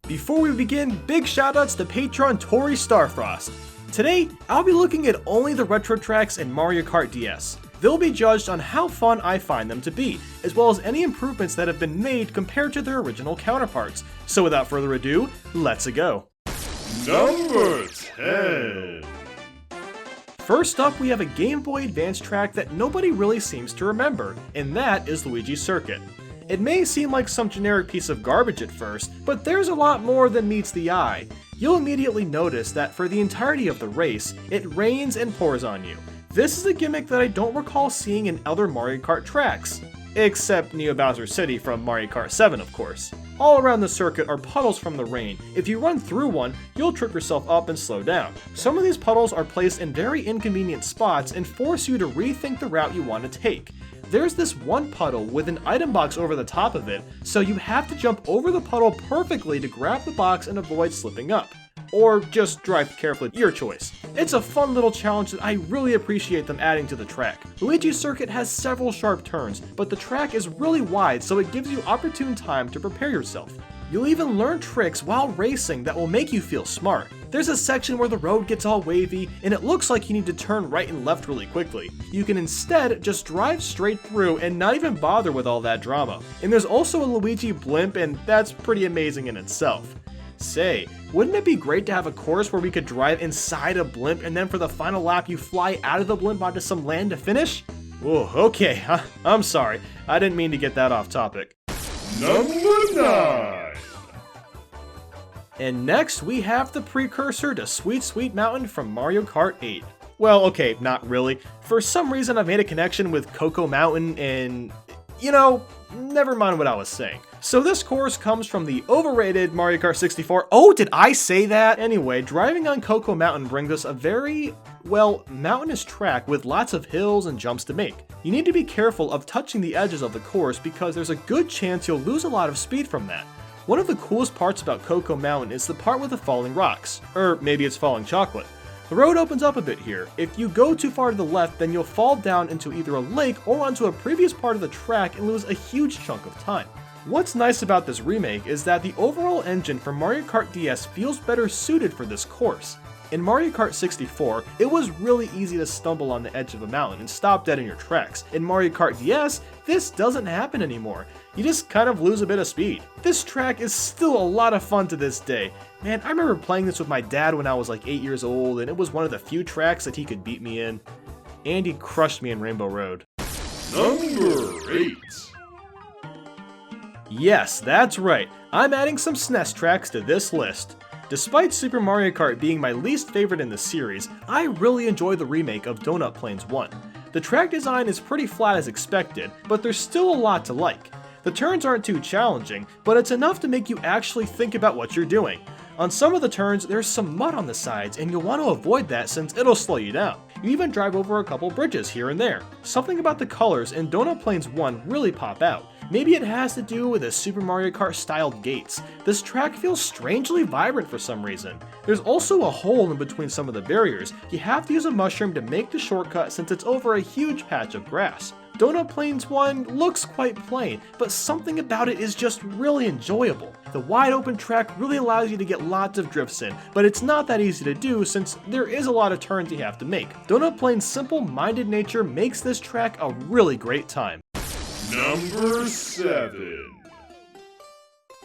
Before we begin, big shoutouts to Patreon Torrie Starfrost. Today, I'll be looking at only the retro tracks in Mario Kart DS. They'll be judged on how fun I find them to be, as well as any improvements that have been made compared to their original counterparts. So without further ado, let's go. Number 10. First up, we have a Game Boy Advance track that nobody really seems to remember, and that is Luigi Circuit. It may seem like some generic piece of garbage at first, but there's a lot more than meets the eye. You'll immediately notice that for the entirety of the race, it rains and pours on you. This is a gimmick that I don't recall seeing in other Mario Kart tracks, except Neo Bowser City from Mario Kart 7 of course. All around the circuit are puddles from the rain. If you run through one, you'll trip yourself up and slow down. Some of these puddles are placed in very inconvenient spots and force you to rethink the route you want to take. There's this one puddle with an item box over the top of it, so you have to jump over the puddle perfectly to grab the box and avoid slipping up. Or just drive carefully, your choice. It's a fun little challenge that I really appreciate them adding to the track. Luigi Circuit has several sharp turns, but the track is really wide, so it gives you opportune time to prepare yourself. You'll even learn tricks while racing that will make you feel smart. There's a section where the road gets all wavy, and it looks like you need to turn right and left really quickly. You can instead just drive straight through and not even bother with all that drama. And there's also a Luigi blimp, and that's pretty amazing in itself. Say, wouldn't it be great to have a course where we could drive inside a blimp and then for the final lap you fly out of the blimp onto some land to finish? Whoa, okay, I'm sorry. I didn't mean to get that off topic. Number 9. And next we have the precursor to Sweet Sweet Mountain from Mario Kart 8. Well, okay, not really. For some reason I've made a connection with Choco Mountain and, never mind what I was saying. So this course comes from the overrated Mario Kart 64. Oh, did I say that? Anyway, driving on Choco Mountain brings us a very, mountainous track with lots of hills and jumps to make. You need to be careful of touching the edges of the course because there's a good chance you'll lose a lot of speed from that. One of the coolest parts about Choco Mountain is the part with the falling rocks, or maybe it's falling chocolate. The road opens up a bit here. If you go too far to the left, then you'll fall down into either a lake or onto a previous part of the track and lose a huge chunk of time. What's nice about this remake is that the overall engine for Mario Kart DS feels better suited for this course. In Mario Kart 64, it was really easy to stumble on the edge of a mountain and stop dead in your tracks. In Mario Kart DS, this doesn't happen anymore. You just kind of lose a bit of speed. This track is still a lot of fun to this day. Man, I remember playing this with my dad when I was like 8 years old, and it was one of the few tracks that he could beat me in. And he crushed me in Rainbow Road. Number 8. Yes, that's right. I'm adding some SNES tracks to this list. Despite Super Mario Kart being my least favorite in the series, I really enjoy the remake of Donut Plains 1. The track design is pretty flat as expected, but there's still a lot to like. The turns aren't too challenging, but it's enough to make you actually think about what you're doing. On some of the turns, there's some mud on the sides, and you'll want to avoid that since it'll slow you down. You even drive over a couple bridges here and there. Something about the colors in Donut Plains 1 really pop out. Maybe it has to do with the Super Mario Kart styled gates. This track feels strangely vibrant for some reason. There's also a hole in between some of the barriers. You have to use a mushroom to make the shortcut since it's over a huge patch of grass. Donut Plains 1 looks quite plain, but something about it is just really enjoyable. The wide open track really allows you to get lots of drifts in, but it's not that easy to do since there is a lot of turns you have to make. Donut Plains' simple-minded nature makes this track a really great time. Number 7.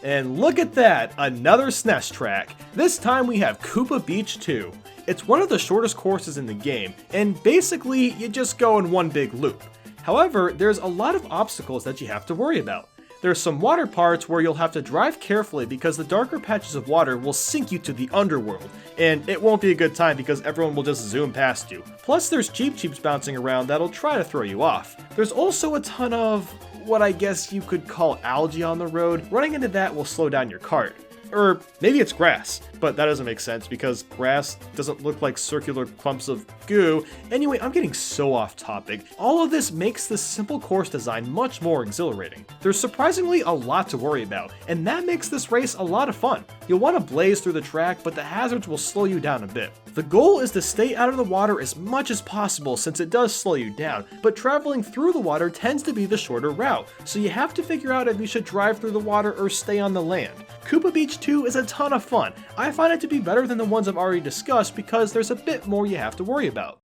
And look at that, another SNES track. This time we have Koopa Beach 2. It's one of the shortest courses in the game, and basically you just go in one big loop. However, there's a lot of obstacles that you have to worry about. There's some water parts where you'll have to drive carefully because the darker patches of water will sink you to the underworld, and it won't be a good time because everyone will just zoom past you. Plus there's Cheep Cheeps bouncing around that'll try to throw you off. There's also a ton of what I guess you could call algae on the road. Running into that will slow down your kart. Or maybe it's grass, but that doesn't make sense because grass doesn't look like circular clumps of goo. Anyway, I'm getting so off topic. All of this makes this simple course design much more exhilarating. There's surprisingly a lot to worry about, and that makes this race a lot of fun. You'll want to blaze through the track, but the hazards will slow you down a bit. The goal is to stay out of the water as much as possible since it does slow you down, but traveling through the water tends to be the shorter route, so you have to figure out if you should drive through the water or stay on the land. Koopa Beach 2 is a ton of fun. I find it to be better than the ones I've already discussed because there's a bit more you have to worry about.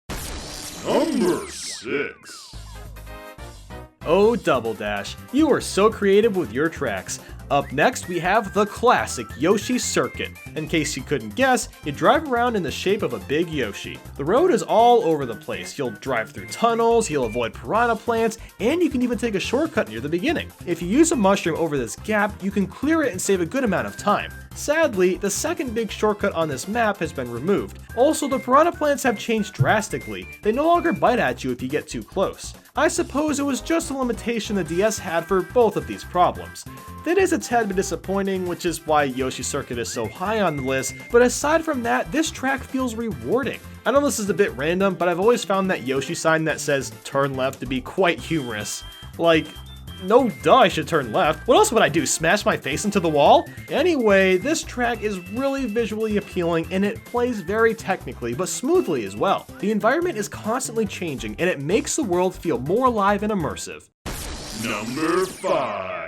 Number 6. Oh, Double Dash, you are so creative with your tracks. Up next, we have the classic Yoshi Circuit. In case you couldn't guess, you drive around in the shape of a big Yoshi. The road is all over the place. You'll drive through tunnels, you'll avoid piranha plants, and you can even take a shortcut near the beginning. If you use a mushroom over this gap, you can clear it and save a good amount of time. Sadly, the second big shortcut on this map has been removed. Also, the piranha plants have changed drastically. They no longer bite at you if you get too close. I suppose it was just a limitation the DS had for both of these problems. That is a tad bit disappointing, which is why Yoshi Circuit is so high on the list, but aside from that, this track feels rewarding. I know this is a bit random, but I've always found that Yoshi sign that says turn left to be quite humorous. Like, no duh, I should turn left. What else would I do, smash my face into the wall? Anyway, this track is really visually appealing and it plays very technically, but smoothly as well. The environment is constantly changing and it makes the world feel more alive and immersive. Number 5.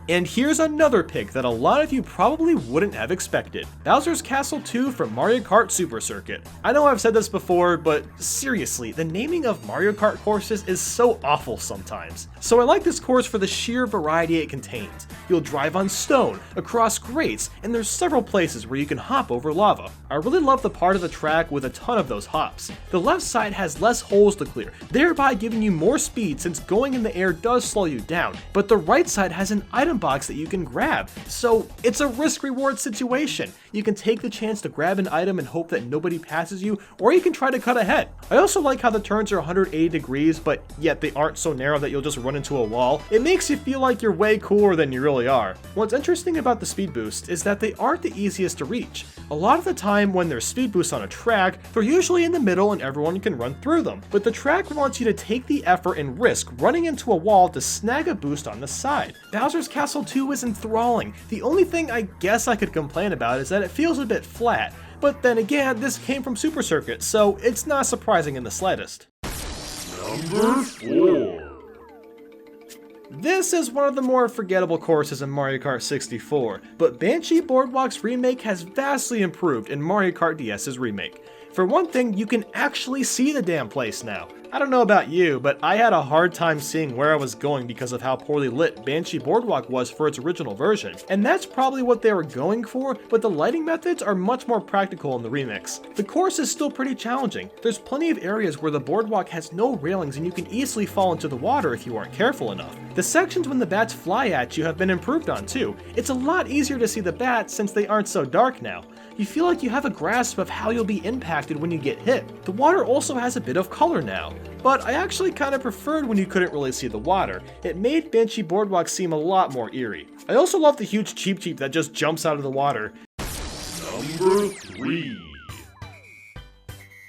And here's another pick that a lot of you probably wouldn't have expected. Bowser's Castle 2 from Mario Kart Super Circuit. I know I've said this before, but seriously, the naming of Mario Kart courses is so awful sometimes. So I like this course for the sheer variety it contains. You'll drive on stone, across grates, and there's several places where you can hop over lava. I really love the part of the track with a ton of those hops. The left side has less holes to clear, thereby giving you more speed since going in the air does slow you down, but the right side has an item box that you can grab, so it's a risk-reward situation. You can take the chance to grab an item and hope that nobody passes you, or you can try to cut ahead. I also like how the turns are 180 degrees, but yet they aren't so narrow that you'll just run into a wall. It makes you feel like you're way cooler than you really are. What's interesting about the speed boosts is that they aren't the easiest to reach. A lot of the time when there's speed boosts on a track, they're usually in the middle and everyone can run through them, but the track wants you to take the effort and risk running into a wall to snag a boost on the side. Bowser's Castle 2 is enthralling. The only thing I guess I could complain about is that it feels a bit flat, but then again, this came from Super Circuit, so it's not surprising in the slightest. Number 4. This is one of the more forgettable courses in Mario Kart 64, but Banshee Boardwalk's remake has vastly improved in Mario Kart DS's remake. For one thing, you can actually see the damn place now. I don't know about you, but I had a hard time seeing where I was going because of how poorly lit Banshee Boardwalk was for its original version. And that's probably what they were going for, but the lighting methods are much more practical in the remix. The course is still pretty challenging. There's plenty of areas where the boardwalk has no railings and you can easily fall into the water if you aren't careful enough. The sections when the bats fly at you have been improved on too. It's a lot easier to see the bats since they aren't so dark now. You feel like you have a grasp of how you'll be impacted when you get hit. The water also has a bit of color now, but I actually kind of preferred when you couldn't really see the water. It made Banshee Boardwalk seem a lot more eerie. I also love the huge Cheep Cheep that just jumps out of the water. Number 3.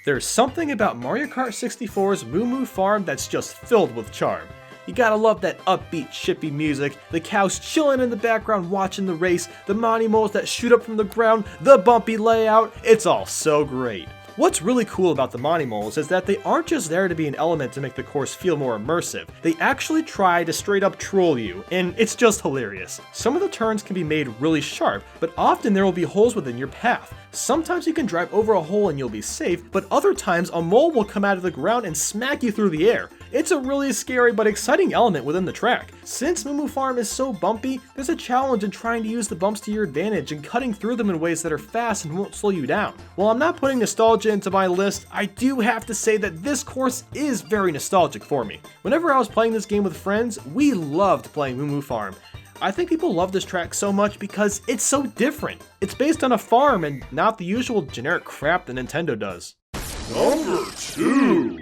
There's something about Mario Kart 64's Moo Moo Farm that's just filled with charm. You gotta love that upbeat, chippy music, the cows chilling in the background watching the race, the Monimoles that shoot up from the ground, the bumpy layout, it's all so great. What's really cool about the Monimoles is that they aren't just there to be an element to make the course feel more immersive, they actually try to straight up troll you, and it's just hilarious. Some of the turns can be made really sharp, but often there will be holes within your path. Sometimes you can drive over a hole and you'll be safe, but other times a mole will come out of the ground and smack you through the air. It's a really scary but exciting element within the track. Since Moo Moo Farm is so bumpy, there's a challenge in trying to use the bumps to your advantage and cutting through them in ways that are fast and won't slow you down. While I'm not putting nostalgia into my list, I do have to say that this course is very nostalgic for me. Whenever I was playing this game with friends, we loved playing Moo Moo Farm. I think people love this track so much because it's so different. It's based on a farm and not the usual generic crap that Nintendo does. Number 2.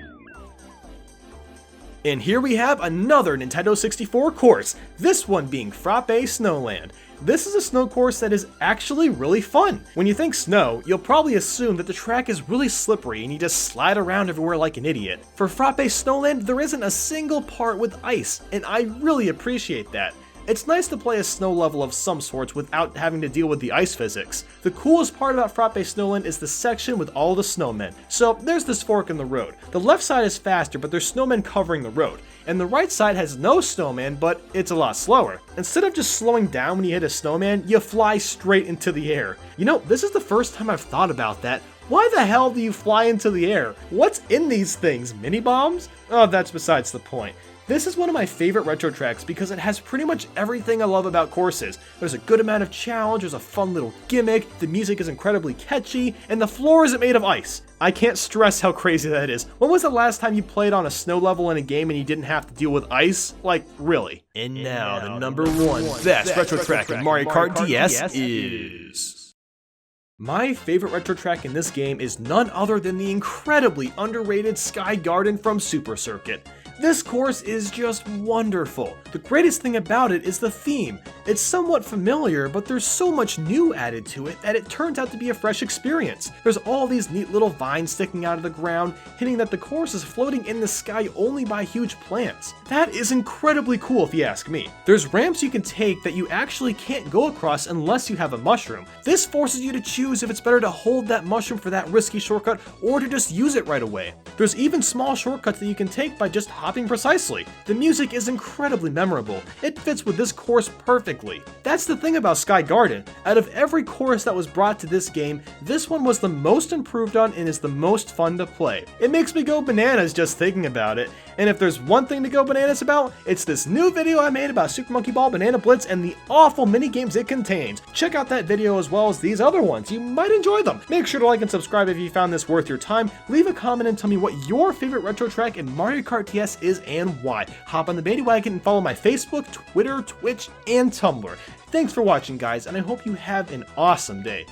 And here we have another Nintendo 64 course, this one being Frappe Snowland. This is a snow course that is actually really fun. When you think snow, you'll probably assume that the track is really slippery and you just slide around everywhere like an idiot. For Frappe Snowland, there isn't a single part with ice, and I really appreciate that. It's nice to play a snow level of some sorts without having to deal with the ice physics. The coolest part about Frappe Snowland is the section with all the snowmen. So there's this fork in the road. The left side is faster, but there's snowmen covering the road. And the right side has no snowman, but it's a lot slower. Instead of just slowing down when you hit a snowman, you fly straight into the air. You know, this is the first time I've thought about that. Why the hell do you fly into the air? What's in these things? Mini bombs? Oh, that's besides the point. This is one of my favorite retro tracks because it has pretty much everything I love about courses. There's a good amount of challenge, there's a fun little gimmick, the music is incredibly catchy, and the floor isn't made of ice. I can't stress how crazy that is. When was the last time you played on a snow level in a game and you didn't have to deal with ice? Like, really? And now, the number one best retro track in Mario Kart DS is... My favorite retro track in this game is none other than the incredibly underrated Sky Garden from Super Circuit. This course is just wonderful. The greatest thing about it is the theme. It's somewhat familiar, but there's so much new added to it that it turns out to be a fresh experience. There's all these neat little vines sticking out of the ground, hinting that the course is floating in the sky only by huge plants. That is incredibly cool if you ask me. There's ramps you can take that you actually can't go across unless you have a mushroom. This forces you to choose if it's better to hold that mushroom for that risky shortcut or to just use it right away. There's even small shortcuts that you can take by just hopping precisely. The music is incredibly memorable. It fits with this course perfectly. That's the thing about Sky Garden. Out of every course that was brought to this game, this one was the most improved on and is the most fun to play. It makes me go bananas just thinking about it. And if there's one thing to go bananas about, it's this new video I made about Super Monkey Ball Banana Blitz and the awful minigames it contains. Check out that video as well as these other ones. You might enjoy them. Make sure to like and subscribe if you found this worth your time. Leave a comment and tell me what your favorite retro track in Mario Kart DS is and why. Hop on the bandwagon and follow my Facebook, Twitter, Twitch, and Tumblr. Thanks for watching, guys, and I hope you have an awesome day.